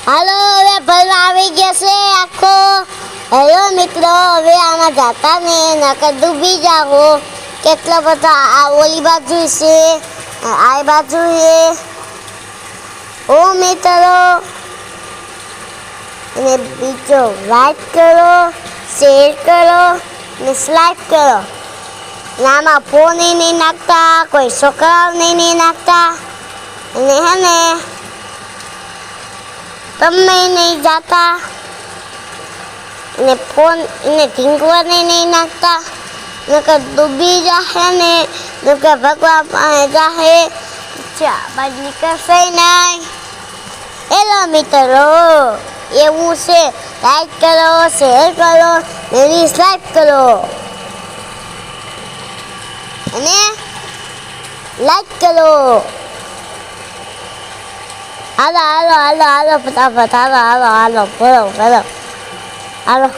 હાલો હવે ભરવા આવી ગયા છે આખો. હેલો મિત્રો, હવે આમાં જાતા ને નકર ડૂબી જાઓ. કેટલા બધા આ ઓલી બાજુ છે, આ બાજુ છે. ઓ મિત્રો, અને બીજો લાઈક કરો, શેર કરો ને સ્લાઇક કરો. આમાં ફોન નહીં નાખતા, કોઈ છોકરાઓ નહીં નાખતા, અને હે ને તમે નહીં જાતા, ને ફોન ને ઢીંગવા નહીં નાખતા. નકર ડૂબી જાહે ને નકર ભગવા પાસે જાહે, બાજ નીકળશે નહીં. હેલો મિત્રો, એવું છે. લાઈક કરો, શેર કરો ને ડિસલાઈક કરો, અને લાઈક કરો. હાલો હાલો હાલો હાલો ફટાફટ, હાલો હાલો હાલો, ભરો ભરો, હાલો.